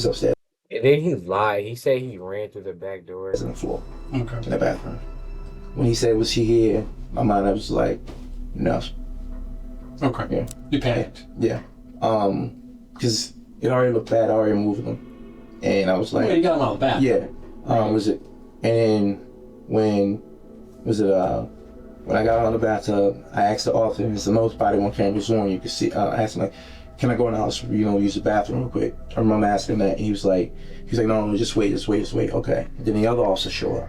E: upstairs.
A: And then he lied. He said he ran through the back door.
E: On the floor.
O: Okay.
E: In the bathroom. When he said, was she here? My mind, I was like, no.
O: Okay.
E: Yeah.
O: You panicked.
E: Yeah. Because it already looked bad. I already moved him. And I was like,
O: you got him out of the bath.
E: Yeah. Was it? And then when I got out of the bathtub, I asked the officer, it's the most body on camera's on. You can see. I asked him like, can I go in the house? Use the bathroom real quick. I remember asking that, and he was like, no, just wait. Okay. And then the other officer show up,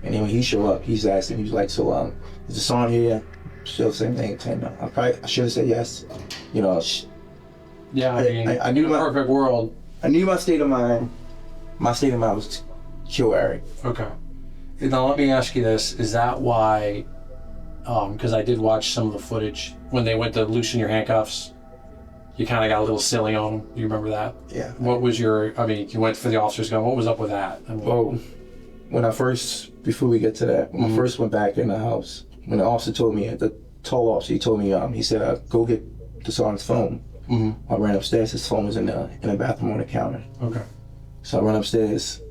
E: and then when he show up, he's asking, he was like, so is the son here? Still the same thing. I should have said yes.
O: Yeah. I knew my perfect world.
E: I knew my state of mind. My state of mind was to kill Eric.
O: Okay. Now let me ask you this: is that why? Because I did watch some of the footage when they went to loosen your handcuffs. You kind of got a little silly on them. You remember that?
E: Yeah.
O: What was you went for the officer's gun. What was up with that?
E: Well, before we get to that, when I first went back in the house, when the officer told me, the tall officer, he told me, he said, go get the son's phone. I ran upstairs, his phone was in the bathroom on the counter.
O: Okay.
E: So I run upstairs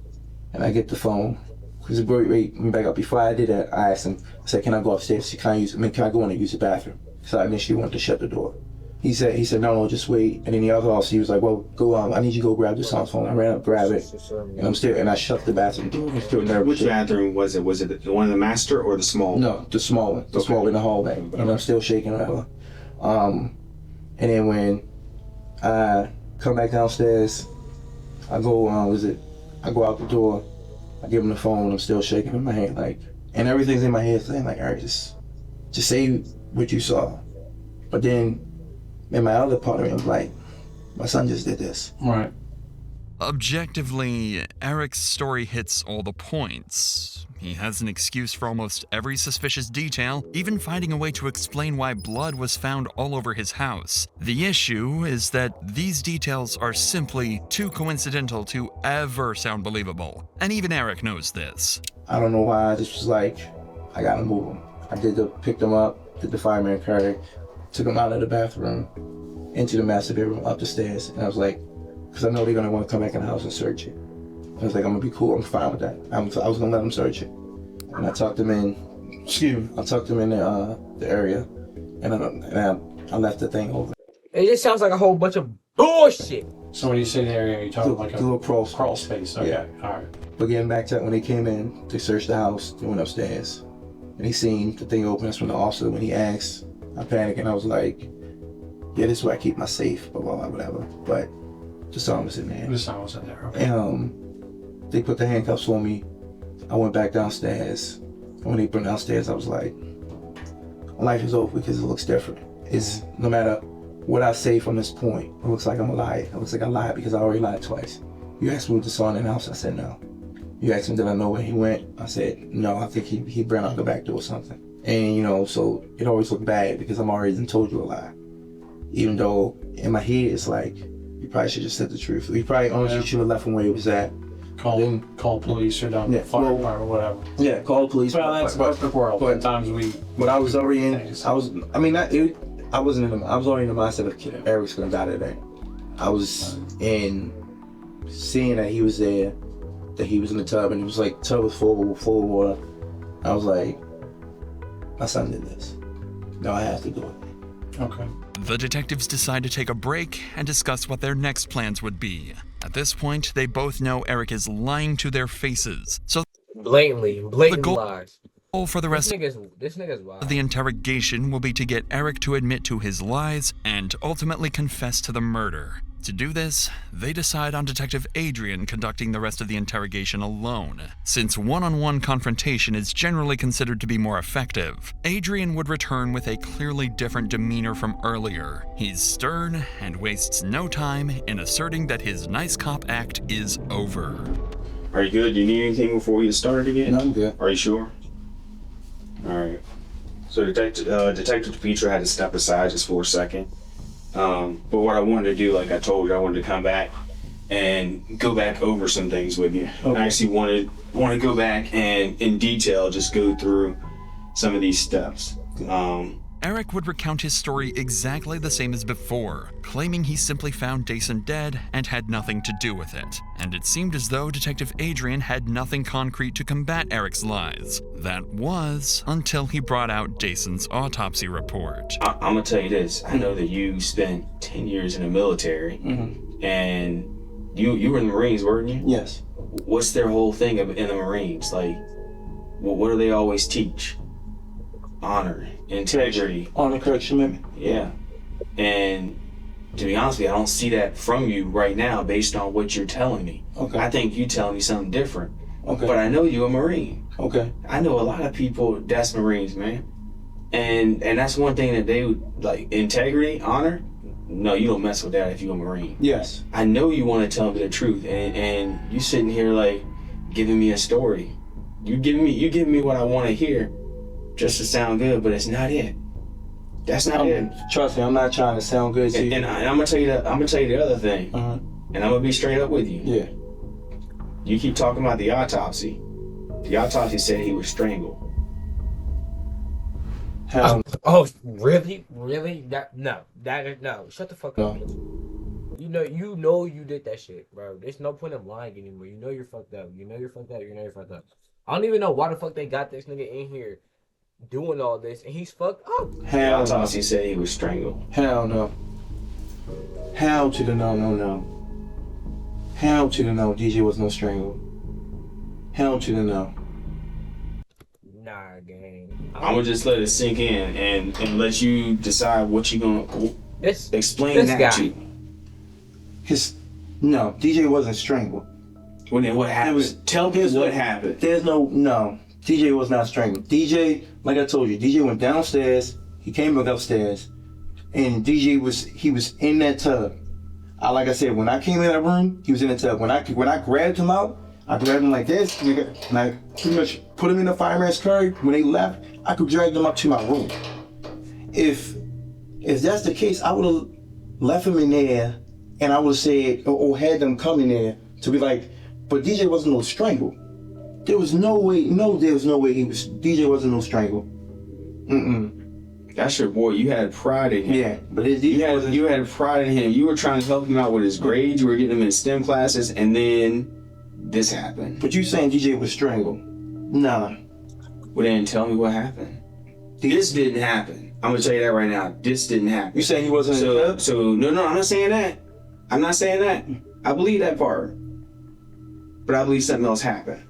E: and I get the phone. Because back up, before I did that, I asked him, I said, can I go upstairs? Can I go in and use the bathroom? So I she wanted to shut the door. He said, no, just wait. And then the other officer, he was like, well, go on. I need you to go grab this son's phone. I ran up, grab it, and I shut the bathroom door. I'm still nervous.
N: Which bathroom was it? Was it the one in the master or the small one?
E: No, the small one. The small one in the hallway. And I'm still shaking, whatever. And then when I come back downstairs, I go, I go out the door, I give him the phone, I'm still shaking in my hand, like, and everything's in my head saying, like, all right, just say what you saw. But then, in my other part of me, I'm like, my son just did this.
O: Right.
F: Objectively, Eric's story hits all the points. He has an excuse for almost every suspicious detail, even finding a way to explain why blood was found all over his house. The issue is that these details are simply too coincidental to ever sound believable. And even Eric knows this.
E: I don't know why, I just was like, I gotta move him. I picked him up, did the fireman carry, took him out of the bathroom, into the master bedroom, up the stairs, and I was like, because I know they're gonna want to come back in the house and search it. I was like, I'm gonna be cool, I'm fine with that. I was gonna let them search it. And I tucked them in, the area, and I left the thing over.
A: It just sounds like a whole bunch of bullshit.
O: So when you say the area, you're talking like a
E: little crawl
O: space. Okay,
E: yeah.
O: All right.
E: But getting back to that, when they came in, they searched the house, they went upstairs, and he seen the thing open. That's from the officer. When he asked, I panicked, and I was like, yeah, this is where I keep my safe, blah, blah, blah, whatever. But the son was in there.
O: The son was in there, okay.
E: And they put the handcuffs on me. I went back downstairs. And when they put me downstairs, I was like, life is over because it looks different. It's no matter what I say from this point, it looks like I'm a liar. It looks like I lied because I already lied twice. You asked me what the son in the house, I said no. You asked me did I know where he went, I said no, I think he ran out the back door or something. And so it always looked bad because I'm already told you a lie. Even though in my head it's like, you probably should have said the truth. You probably honestly should have left him where he was at.
O: Call police or down the fire department or whatever.
E: Yeah, call the police.
O: Well, that's the world.
E: But
O: sometimes
E: But I was already in. I was already in the mindset of Eric's gonna die today. I was in seeing that he was there, that he was in the tub, and it was like tub was full of water. I was like, my son did this. No, I have to do it.
O: Okay.
F: The detectives decide to take a break and discuss what their next plans would be. At this point, they both know Eric is lying to their faces. So
A: blatantly lies.
F: Goal for the rest
A: this nigga's wild.
F: of the interrogation will be to get Eric to admit to his lies and ultimately confess to the murder. To do this, they decide on Detective Adrian conducting the rest of the interrogation alone. Since one-on-one confrontation is generally considered to be more effective, Adrian would return with a clearly different demeanor from earlier. He's stern and wastes no time in asserting that his nice cop act is over.
N: Are you good? Do you need anything before we get started again?
E: No, I'm good.
N: Are you sure? Alright. So Detective DePietro had to step aside just for a second. But what I wanted to do, like I told you, I wanted to come back and go back over some things with you. Okay. I actually want to go back and in detail just go through some of these steps.
F: Eric would recount his story exactly the same as before, claiming he simply found Dason dead and had nothing to do with it. And it seemed as though Detective Adrian had nothing concrete to combat Eric's lies. That was until he brought out Dason's autopsy report.
N: I'm gonna tell you this. I know that you spent 10 years in the military, and you were in the Marines, weren't you?
E: Yes.
N: What's their whole thing in the Marines? Like, what do they always teach? Honor, integrity.
E: Honor, correction, maybe.
N: Yeah. And to be honest with you, I don't see that from you right now based on what you're telling me.
E: Okay.
N: I think you telling me something different.
E: Okay.
N: But I know you're a Marine.
E: Okay.
N: I know a lot of people that's Marines, man. And that's one thing that they would, like, integrity, honor, no, you don't mess with that if you're a Marine.
E: Yes.
N: I know you want to tell me the truth, and you sitting here like giving me a story. You giving me what I want to hear just to sound good, but it's not it. That's not it.
E: Trust me, I'm not trying to sound good to you.
N: And I'm gonna tell you the other thing. And I'm gonna be straight up with you.
E: Yeah.
N: You keep talking about the autopsy. The autopsy said he was strangled.
A: Oh, really? Really? No. Shut the fuck up. You know you did that shit, bro. There's no point in lying anymore. You know you're fucked up. I don't even know why the fuck they got this nigga in here doing all this, and he's fucked up.
E: Hell no.
N: Autopsy said he was strangled.
E: Hell no. Hell to the no. Hell to the no. DJ was no strangle. Hell to the no.
A: Nah, gang.
N: I'm gonna just let it sink in and let you decide what you gonna explain that
A: guy.
N: to.
E: No, DJ wasn't strangled.
N: Well, then what happened? Tell me what happened.
E: There's no. DJ was not strangled. DJ, like I told you, DJ went downstairs. He came back upstairs, and DJ was in that tub. Like I said, when I came in that room, he was in the tub. When I grabbed him out, I grabbed him like this, and I pretty much put him in the fireman's carry. When they left, I could drag them up to my room. If that's the case, I would have left him in there, and I would have said, or had them come in there to be like, but DJ wasn't no strangle. There was no way. DJ wasn't no strangle.
N: That's your boy. You had pride in him.
E: Yeah, but
N: you had pride in him. You were trying to help him out with his grades. You were getting him in STEM classes, and then this happened.
E: But you saying DJ was strangled? Nah.
N: Well, then tell me what happened. This didn't happen. I'm gonna tell you that right now. This didn't happen.
E: You saying he wasn't?
N: So no. I'm not saying that. I'm not saying that. I believe that part, but I believe something else happened.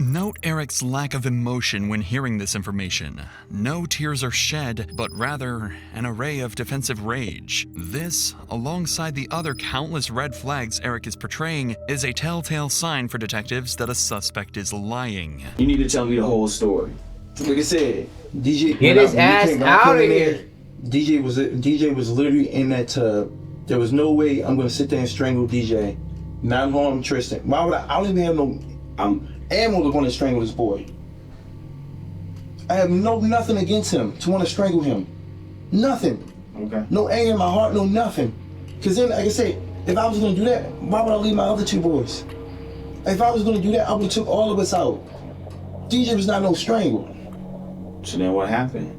F: Note Eric's lack of emotion when hearing this information. No tears are shed, but rather an array of defensive rage. This, alongside the other countless red flags Eric is portraying, is a telltale sign for detectives that a suspect is lying.
N: You need to tell me the whole story.
E: Like I said, DJ
A: get his ass out of here.
E: DJ was literally in that tub. There was no way I'm gonna sit there and strangle DJ, not harm Tristan. Why would I? I don't even have no ammo to want to strangle this boy. I have nothing against him to want to strangle him. Nothing.
N: Okay.
E: No anger in my heart, no nothing. Cause then, like I said, if I was gonna do that, why would I leave my other two boys? If I was gonna do that, I would have took all of us out. DJ was not no strangle.
N: So then what happened?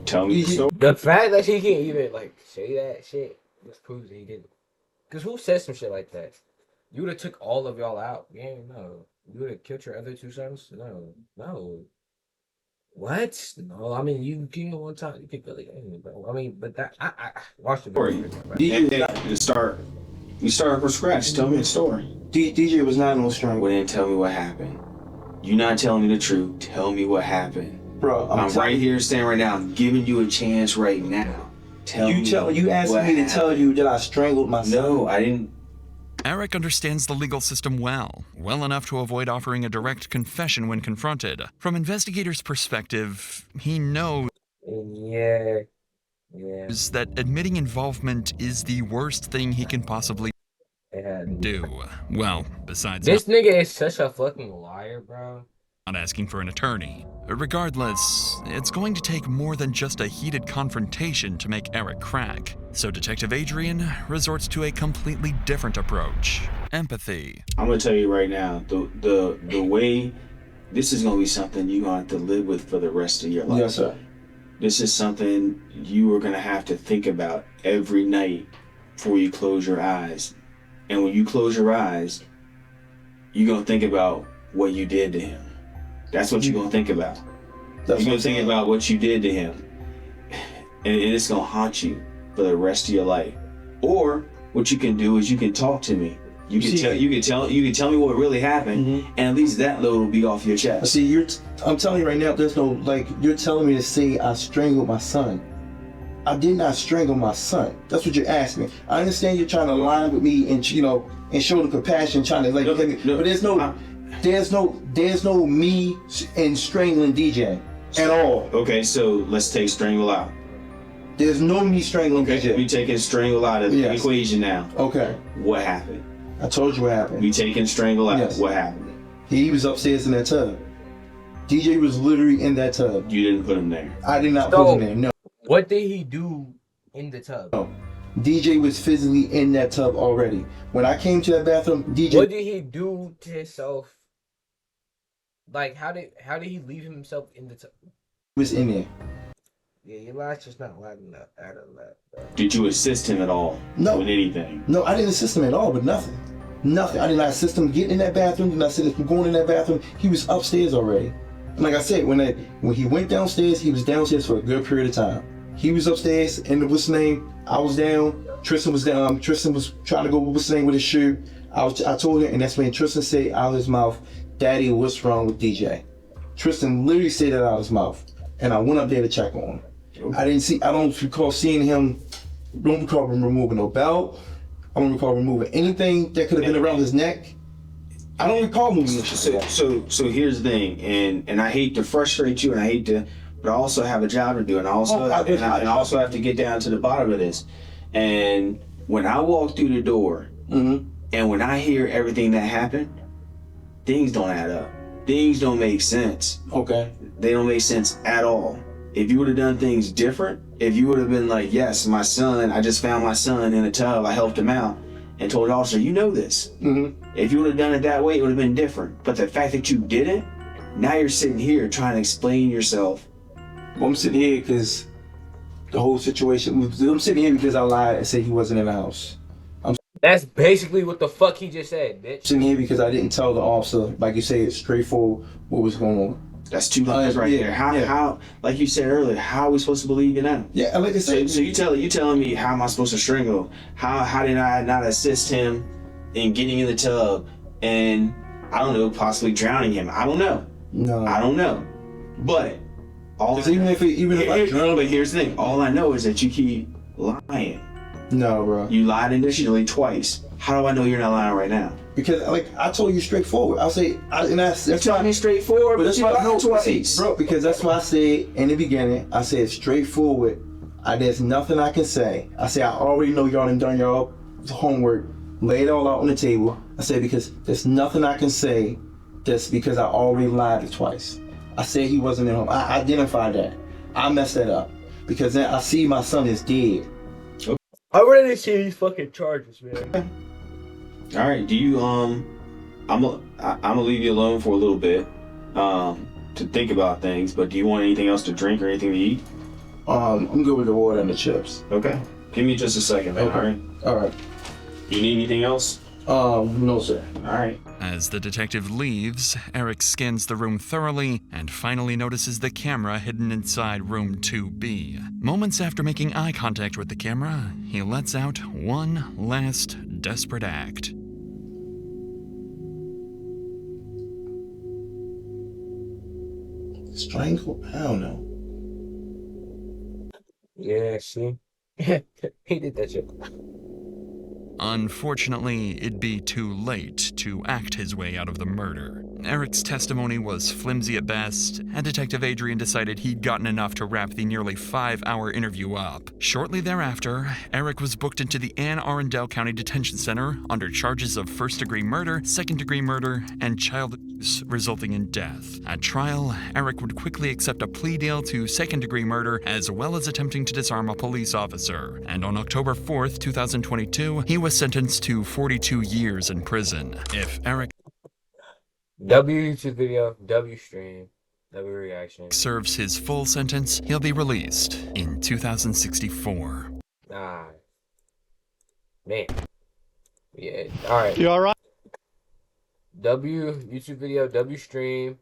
N: Tell me the story.
A: The fact that he can't even say that shit just proves that he didn't. Cause who says some shit like that? You would have took all of y'all out. Yeah, no. You would have killed your other two sons? No. What? No, I mean, you kill one time, you can kill again, bro. I mean, but that, I watched the
N: story. You start from scratch. Tell me the story.
E: DJ was not no strangle.
N: Well, then tell me what happened. You're not telling me the truth. Tell me what happened.
E: Bro,
N: I'm right here, standing right now. I'm giving you a chance right now.
E: You asked me to tell you that I strangled my son.
N: No, I didn't.
F: Eric understands the legal system well enough to avoid offering a direct confession when confronted. From investigators' perspective, he knows that admitting involvement is the worst thing he can possibly do. Well, besides
A: this nigga is such a fucking liar, bro.
F: Not asking for an attorney. Regardless, it's going to take more than just a heated confrontation to make Eric crack. So Detective Adrian resorts to a completely different approach. Empathy.
N: I'm gonna tell you right now, the way this is gonna be something you're gonna have to live with for the rest of your life.
E: Yes, sir.
N: This is something you are gonna have to think about every night before you close your eyes. And when you close your eyes, you're gonna think about what you did to him. That's what you're gonna think about. You're gonna think about what you did to him, and it's gonna haunt you for the rest of your life. Or what you can do is you can talk to me. You can tell me what really happened, and at least that load will be off your chest.
E: See, I'm telling you right now, there's no you're telling me to say I strangled my son. I did not strangle my son. That's what you're asking. I understand you're trying to align with me and and show the compassion, trying to but there's no me in strangling DJ at all.
N: Okay, so let's take strangle out.
E: There's no me strangling DJ.
N: We taking strangle out of the equation now.
E: Okay.
N: What happened?
E: I told you what happened.
N: We taking strangle out.
E: Yes.
N: What happened?
E: He was upstairs in that tub. DJ was literally in that tub.
N: You didn't put him there.
E: I did not put him there. No.
A: What did he do in the tub?
E: No. DJ was physically in that tub already. When I came to that bathroom, DJ.
A: What did he do to himself? Like, how did he leave himself in the tub?
E: He was in there.
A: Yeah, your last just not lining up out of that.
N: Did you assist him at all?
E: No.
N: With anything?
E: No, I didn't assist him at all, but nothing. Nothing. I did not assist him getting in that bathroom. Did not assist him going in that bathroom. He was upstairs already. Like I said, when he went downstairs, he was downstairs for a good period of time. He was upstairs, and what's his name? I was down. Tristan was down. Tristan was trying to go what's his name with his shoe. I told him, and that's when Tristan said out of his mouth, "Daddy, what's wrong with DJ?" Tristan literally said that out of his mouth, and I went up there to check on him. I don't recall seeing him. Don't recall him removing no belt. I don't recall removing anything that could have been around his neck. I don't recall moving this.
N: So here's the thing, and I hate to frustrate you, and but I also have a job to do, and I also have to get down to the bottom of this. And when I walk through the door, and when I hear everything that happened, things don't add up. Things don't make sense.
E: Okay.
N: They don't make sense at all. If you would have done things different, if you would have been like, yes, my son, I just found my son in a tub, I helped him out, and told the officer, you know this. If you would have done it that way, it would have been different. But the fact that you didn't, now you're sitting here trying to explain yourself.
E: Well, I'm sitting here because the whole situation, I'm sitting here because I lied and said he wasn't in the house.
A: That's basically what the fuck he just said, bitch.
E: Sitting here because I didn't tell the officer, like you say, it's straightforward what was going on.
N: That's two lies right there. How, like you said earlier, how are we supposed to believe you now?
E: Yeah, like I said.
N: So you telling me how am I supposed to strangle? How did I not assist him in getting in the tub and I don't know, possibly drowning him? I don't know.
E: No.
N: I don't know. But but here's the thing. All I know is that you keep lying.
E: No, bro.
N: You lied initially twice. How do I know you're not lying right now?
E: Because, like, I told you straightforward. I'll say, that's
N: told me straightforward,
E: but that's
N: why
E: why I know
N: twice.
E: Bro, because that's why I said in the beginning, I said straightforward. There's nothing I can say. I say I already know y'all done y'all homework, lay it all out on the table. I said because there's nothing I can say just because I already lied twice. I said he wasn't at home. I identified that. I messed that up. Because then I see my son is dead.
A: I'm ready to see these fucking charges, man.
N: All right, do you I'm gonna leave you alone for a little bit to think about things, but do you want anything else to drink or anything to eat?
E: I'm good with the water and the chips.
N: Okay. Give me just a second, man.
E: Okay. All right.
N: You need anything else?
E: No, sir.
N: All right.
F: As the detective leaves, Eric scans the room thoroughly and finally notices the camera hidden inside room 2B. Moments after making eye contact with the camera, he lets out one last desperate act.
E: Strangle? I don't know.
A: Yeah, see? He did that shit.
F: Unfortunately, it'd be too late to act his way out of the murder. Eric's testimony was flimsy at best, and Detective Adrian decided he'd gotten enough to wrap the nearly 5-hour interview up. Shortly thereafter, Eric was booked into the Anne Arundel County Detention Center under charges of first-degree murder, second-degree murder, and child abuse resulting in death. At trial, Eric would quickly accept a plea deal to second-degree murder as well as attempting to disarm a police officer. And on October 4th, 2022, he was sentenced to 42 years in prison. If Eric
A: W YouTube video, W stream, W reaction
F: serves his full sentence, he'll be released in 2064.
A: Ah, man. Yeah. All right.
H: You all right?
A: W YouTube video, W stream.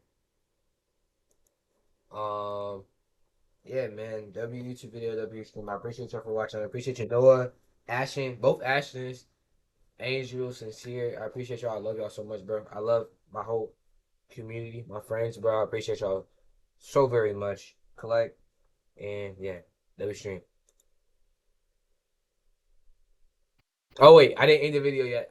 A: Yeah, man. W YouTube video, W stream. I appreciate y'all for watching. I appreciate you, Noah, Ashton, both Ashtons, Angel, Sincere. I appreciate y'all. I love y'all so much, bro. I love my whole community, my friends, bro. I appreciate y'all so very much. Collect, and yeah, W stream. Oh wait, I didn't end the video yet.